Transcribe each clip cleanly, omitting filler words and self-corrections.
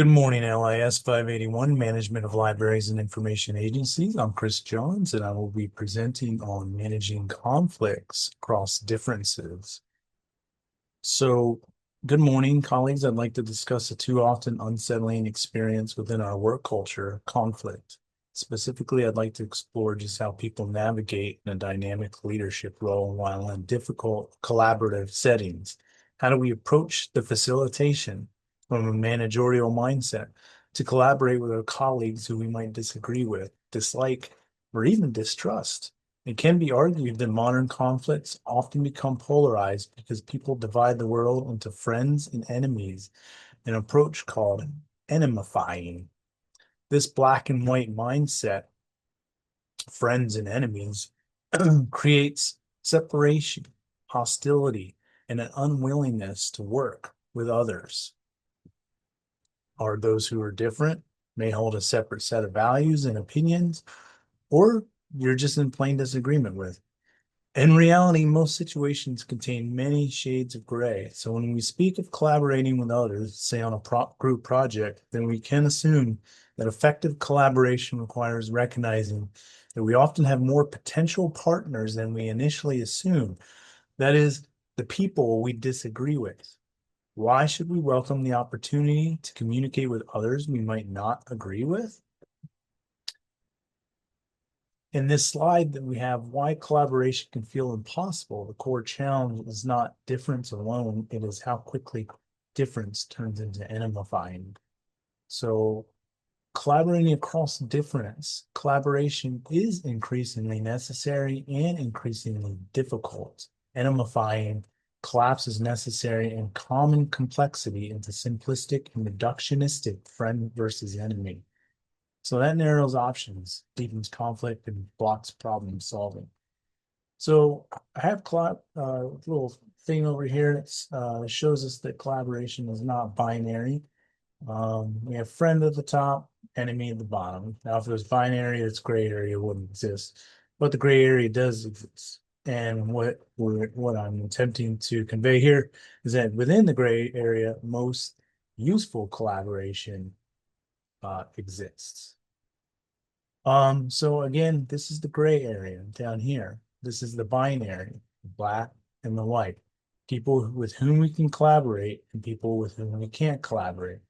Good morning, LIS 581, Management of Libraries and Information Agencies. I'm Chris Jones, and I will be presenting on managing conflicts across differences. So, good morning, colleagues. I'd like to discuss a too often unsettling experience within our work culture, conflict. Specifically, I'd like to explore just how people navigate in a dynamic leadership role while in difficult collaborative settings. How do we approach the facilitation from a managerial mindset to collaborate with our colleagues who we might disagree with, dislike, or even distrust? It can be argued that modern conflicts often become polarized because people divide the world into friends and enemies, an approach called enemyfying. This black and white mindset, friends and enemies, creates separation, hostility, and an unwillingness to work with others. Or those who are different may hold a separate set of values and opinions, or you're just in plain disagreement with. In reality, most situations contain many shades of gray. So when we speak of collaborating with others, say on a group project, then we can assume that effective collaboration requires recognizing that we often have more potential partners than we initially assume. That is, the people we disagree with. Why should we welcome the opportunity to communicate with others we might not agree with? In this slide that we have, why collaboration can feel impossible. The core challenge is not difference alone, it is how quickly difference turns into enemyfying. So collaborating across difference, collaboration is increasingly necessary and increasingly difficult. Enemyfying collapses necessary and common complexity into simplistic and reductionistic friend versus enemy. So that narrows options, deepens conflict, and blocks problem solving. So I have a little thing over here that shows us that collaboration is not binary. We have friend at the top, enemy at the bottom. Now, if it was binary, this gray area wouldn't exist, but the gray area does exist. And what I'm attempting to convey here is that within the gray area, most useful collaboration exists. So again, this is the gray area down here. This is the binary, the black and the white. People with whom we can collaborate and people with whom we can't collaborate.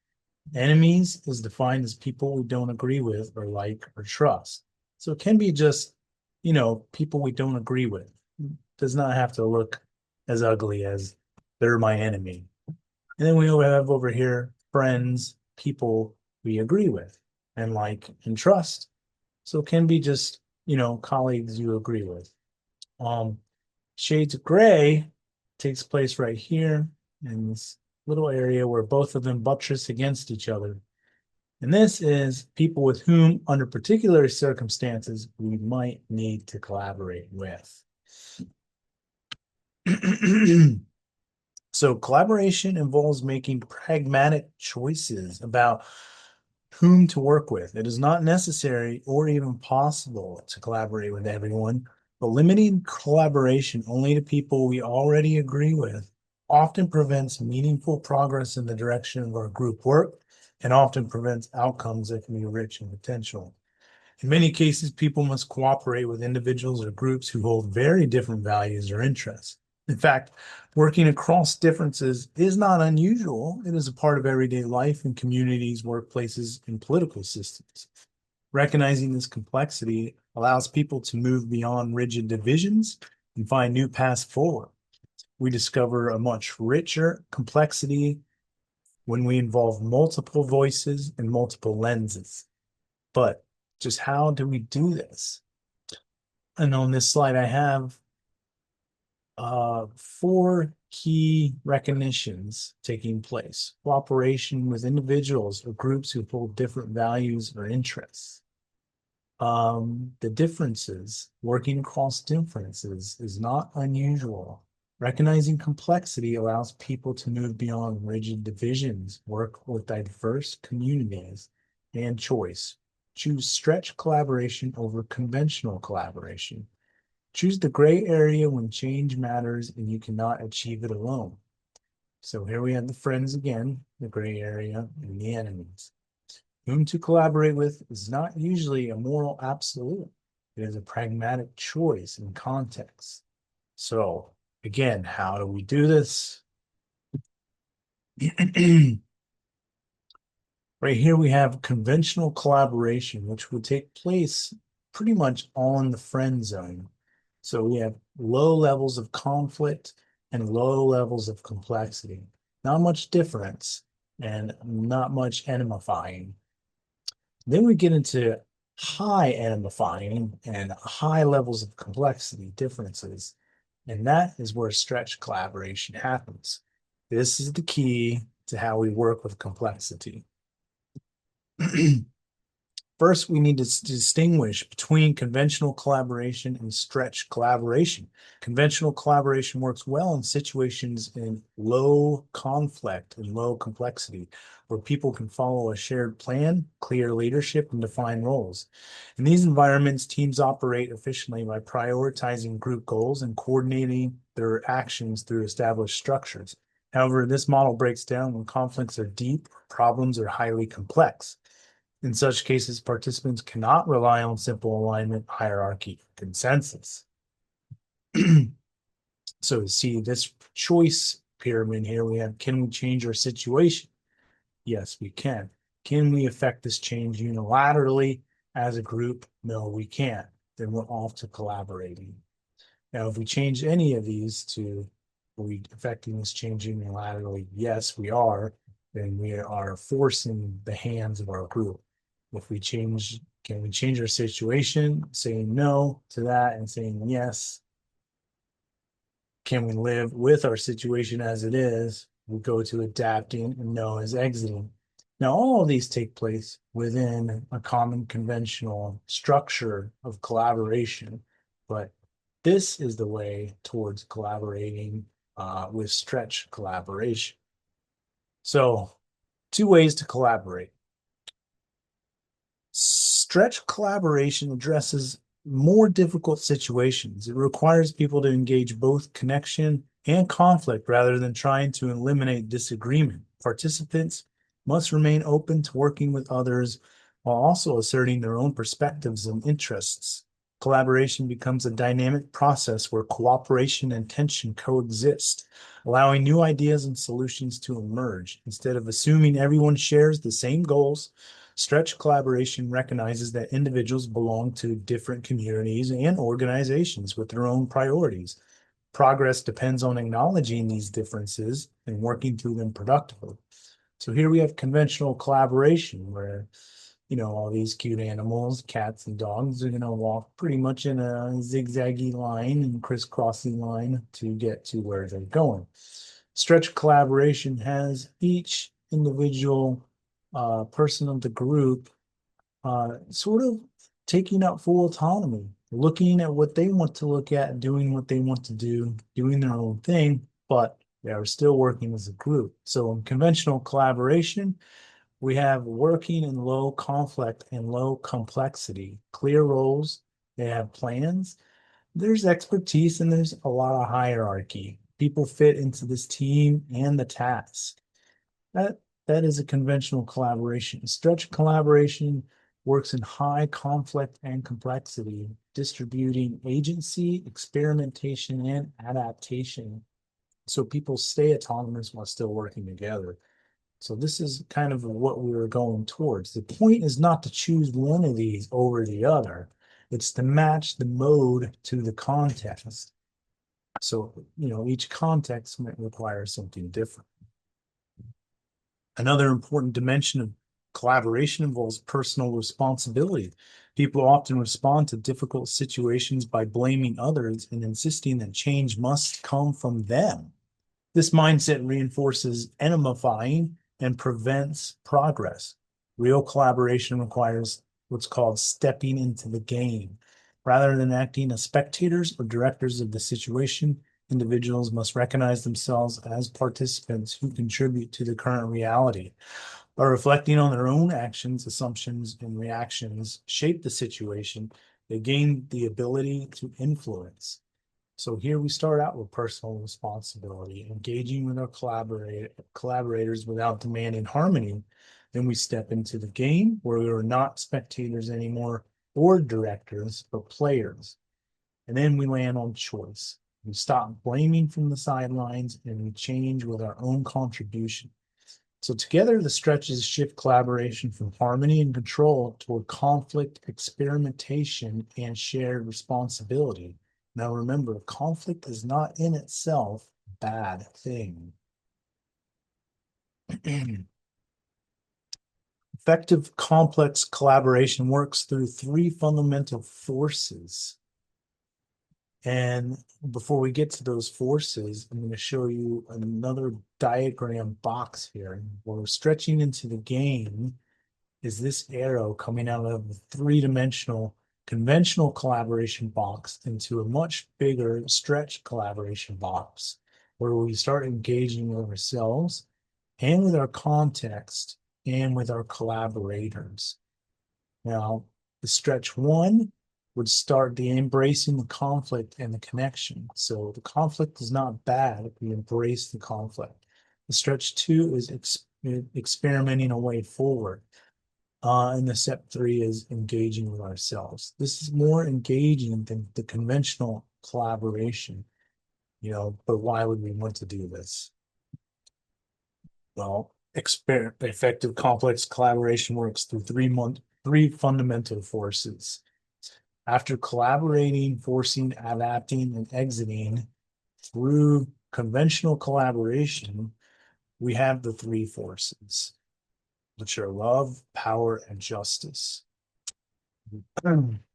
Enemies is defined as people we don't agree with or like or trust. So it can be just, people we don't agree with. It does not have to look as ugly as they're my enemy. And then we have over here friends, people we agree with and like and trust. So it can be just, colleagues you agree with. Um, Shades of gray takes place right here in this little area where both of them buttress against each other. And this is people with whom, under particular circumstances, we might need to collaborate with. So collaboration involves making pragmatic choices about whom to work with. It is not necessary or even possible to collaborate with everyone, but limiting collaboration only to people we already agree with often prevents meaningful progress in the direction of our group work and often prevents outcomes that can be rich in potential. In many cases, people must cooperate with individuals or groups who hold very different values or interests. In fact, working across differences is not unusual. It is a part of everyday life in communities, workplaces, and political systems. Recognizing this complexity allows people to move beyond rigid divisions and find new paths forward. We discover a much richer complexity when we involve multiple voices and multiple lenses. But just how do we do this? And on this slide, I have four key recognitions taking place. Cooperation with individuals or groups who hold different values or interests. The differences, working across differences is not unusual. Recognizing complexity allows people to move beyond rigid divisions, work with diverse communities, and choice. Choose stretch collaboration over conventional collaboration. Choose the gray area when change matters and you cannot achieve it alone. So here we have the friends again, the gray area, and the enemies. Whom to collaborate with is not usually a moral absolute. It is a pragmatic choice in context. So again, how do we do this? Right here we have conventional collaboration, which would take place pretty much on the friend zone. So we have low levels of conflict and low levels of complexity. Not much difference and not much enemyfying. Then we get into high enemyfying and high levels of complexity differences. And that is where stretch collaboration happens. This is the key to how we work with complexity. First, we need to distinguish between conventional collaboration and stretch collaboration. Conventional collaboration works well in situations in low conflict and low complexity, where people can follow a shared plan, clear leadership, and define roles. In these environments, teams operate efficiently by prioritizing group goals and coordinating their actions through established structures. However, this model breaks down when conflicts are deep, problems are highly complex. In such cases, participants cannot rely on simple alignment, hierarchy, consensus. So see this choice pyramid here, we have, can we change our situation? Yes, we can. Can we affect this change unilaterally as a group? No, we can't. Then we're off to collaborating. Now, if we change any of these to, are we affecting this change unilaterally? Yes, we are. Then we are forcing the hands of our group. If we change, can we change our situation, saying no to that and saying yes? Can we live with our situation as it is? We go to adapting and no as exiting. Now, all of these take place within a common conventional structure of collaboration, but this is the way towards collaborating with stretch collaboration. So, two ways to collaborate. Stretch collaboration addresses more difficult situations. It requires people to engage both connection and conflict rather than trying to eliminate disagreement. Participants must remain open to working with others while also asserting their own perspectives and interests. Collaboration becomes a dynamic process where cooperation and tension coexist, allowing new ideas and solutions to emerge. Instead of assuming everyone shares the same goals, stretch collaboration recognizes that individuals belong to different communities and organizations with their own priorities. Progress depends on acknowledging these differences and working through them productively. So here we have conventional collaboration where, all these cute animals, cats and dogs, are going to walk pretty much in a zigzaggy line and crisscrossy line to get to where they're going. Stretch collaboration has each individual person of the group sort of taking up full autonomy, looking at what they want to look at, doing what they want to do, doing their own thing, but they are still working as a group. So in conventional collaboration, we have working in low conflict and low complexity, clear roles, they have plans, there's expertise, and there's a lot of hierarchy. People fit into this team and the task. That that is a conventional collaboration. Stretch collaboration works in high conflict and complexity, distributing agency, experimentation, and adaptation. So people stay autonomous while still working together. So this is kind of what we were going towards. The point is not to choose one of these over the other. It's to match the mode to the context. So, each context might require something different. Another important dimension of collaboration involves personal responsibility. People often respond to difficult situations by blaming others and insisting that change must come from them. This mindset reinforces enemyfying and prevents progress. Real collaboration requires what's called stepping into the game. Rather than acting as spectators or directors of the situation, individuals must recognize themselves as participants who contribute to the current reality. By reflecting on their own actions, assumptions, and reactions shape the situation, they gain the ability to influence. So here we start out with personal responsibility, engaging with our collaborators without demanding harmony. Then we step into the game where we are not spectators anymore or directors, but players. And then we land on choice. We stop blaming from the sidelines and we change with our own contribution. So together, the stretches shift collaboration from harmony and control toward conflict, experimentation, and shared responsibility. Now remember, conflict is not in itself a bad thing. Effective complex collaboration works through three fundamental forces. And before we get to those forces, I'm going to show you another diagram box here. Where we're stretching into the game is this arrow coming out of the three-dimensional conventional collaboration box into a much bigger stretch collaboration box where we start engaging with ourselves and with our context and with our collaborators. Now, the stretch one would start the embracing the conflict and the connection. So the conflict is not bad if we embrace the conflict. The stretch two is experimenting a way forward. And the step three is engaging with ourselves. This is more engaging than the conventional collaboration, but why would we want to do this? Well, effective complex collaboration works through three fundamental forces. After collaborating, forcing, adapting, and exiting through conventional collaboration, we have the three forces, which are love, power, and justice.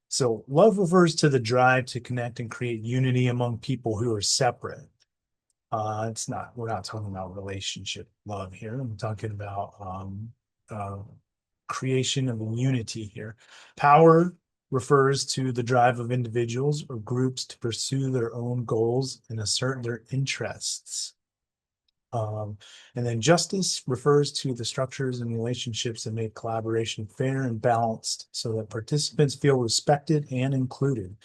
So love refers to the drive to connect and create unity among people who are separate. We're not talking about relationship love here. I'm talking about creation of unity here. Power refers to the drive of individuals or groups to pursue their own goals and assert their interests. And then justice refers to the structures and relationships that make collaboration fair and balanced so that participants feel respected and included.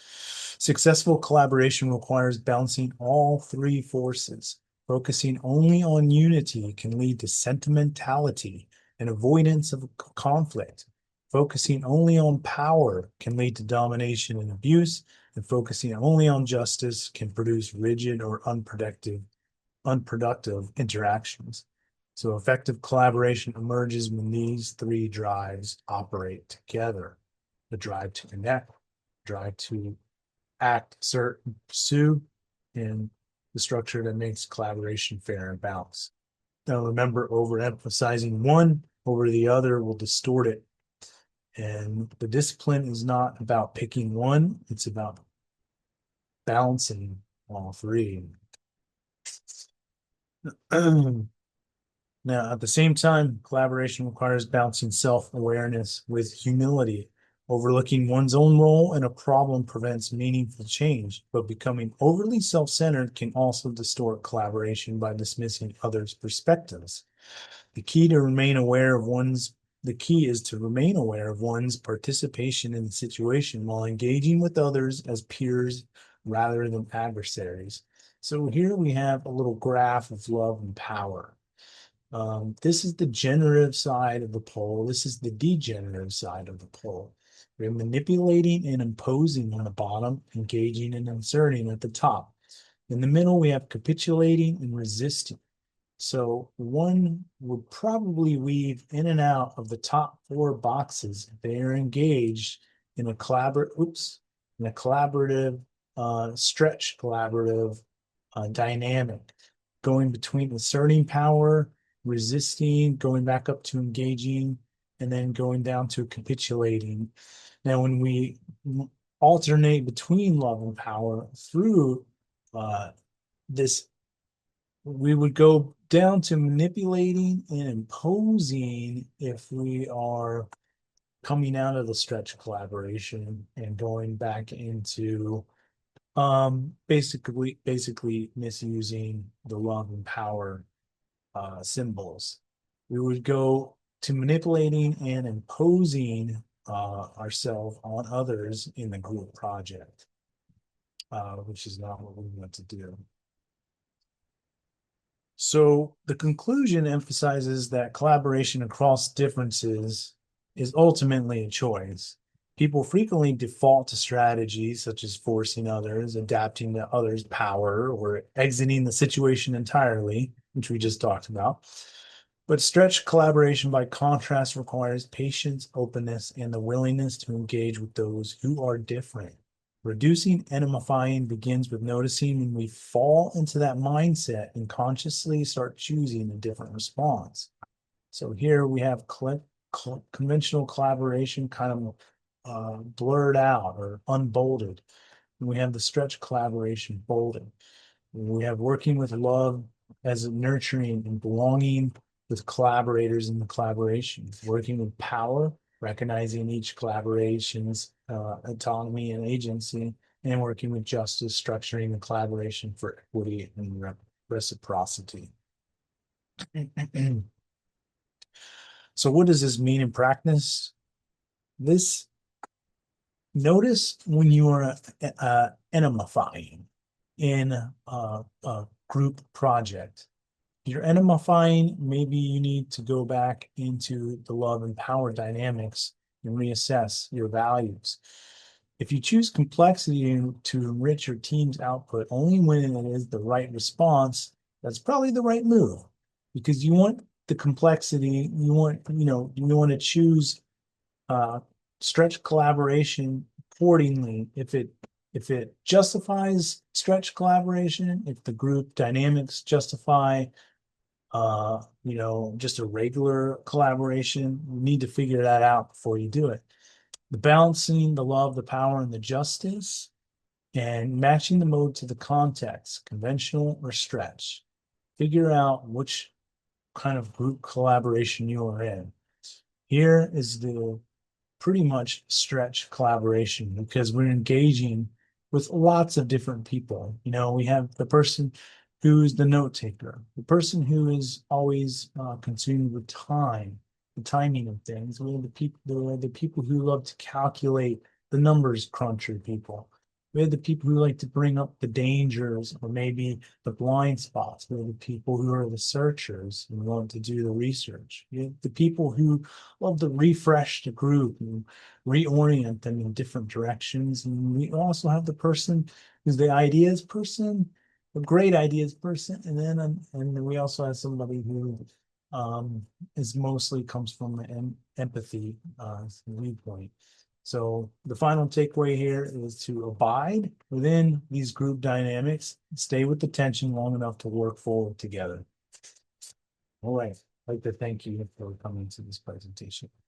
Successful collaboration requires balancing all three forces. Focusing only on unity can lead to sentimentality and avoidance of conflict. Focusing only on power can lead to domination and abuse, and focusing only on justice can produce rigid or unproductive interactions. So effective collaboration emerges when these three drives operate together. The drive to connect, drive to act, assert, and pursue, and the structure that makes collaboration fair and balanced. Now remember, overemphasizing one over the other will distort it. And the discipline is not about picking one, it's about balancing all three. Now, at the same time, collaboration requires balancing self-awareness with humility. Overlooking one's own role in a problem prevents meaningful change, but becoming overly self-centered can also distort collaboration by dismissing others' perspectives. The key is to remain aware of one's participation in the situation while engaging with others as peers rather than adversaries. So here we have a little graph of love and power. This is the generative side of the pole. This is the degenerative side of the pole. We're manipulating and imposing on the bottom, engaging and inserting at the top. In the middle, we have capitulating and resisting. So one would probably weave in and out of the top four boxes if they are engaged in a collaborative, stretch collaborative dynamic, going between asserting power, resisting, going back up to engaging, and then going down to capitulating. Now, when we alternate between love and power through this, we would go down to manipulating and imposing if we are coming out of the stretch collaboration and going back into basically misusing the love and power symbols. We would go to manipulating and imposing ourselves on others in the group project. which is not what we want to do. So the conclusion emphasizes that collaboration across differences is ultimately a choice. People frequently default to strategies such as forcing others, adapting to others' power, or exiting the situation entirely, which we just talked about. But stretched collaboration, by contrast, requires patience, openness, and the willingness to engage with those who are different. Reducing enemyfying begins with noticing when we fall into that mindset and consciously start choosing a different response. So here we have conventional collaboration kind of blurred out or unbolded. And we have the stretch collaboration bolded. We have working with love as nurturing and belonging with collaborators in the collaboration, working with power, recognizing each collaboration's autonomy and agency, and working with justice, structuring the collaboration for equity and reciprocity. So what does this mean in practice? This Notice when you are enemyfying in a group project. If you're enemyfying, maybe you need to go back into the love and power dynamics and reassess your values. If you choose complexity to enrich your team's output only when it is the right response, that's probably the right move, because you want the complexity, you want to choose uh, stretch collaboration accordingly. If it justifies stretch collaboration, if the group dynamics justify just a regular collaboration, you need to figure that out before you do it. The balancing the love, the power, and the justice, and matching the mode to the context, conventional or stretch. Figure out which kind of group collaboration you are in. Here is the pretty much stretch collaboration, because we're engaging with lots of different people. We have the person who's the note taker, the person who is always consumed with time, the timing of things. We have the people who love to calculate, the numbers cruncher people. We have the people who like to bring up the dangers or maybe the blind spots. We have the people who are the searchers and want to do the research. We have the people who love to refresh the group and reorient them in different directions. And we also have the person who's the ideas person, a great ideas person, and then we also have somebody who is mostly comes from an empathy viewpoint. So the final takeaway here is to abide within these group dynamics, stay with the tension long enough to work forward together. All right. I'd like to thank you for coming to this presentation.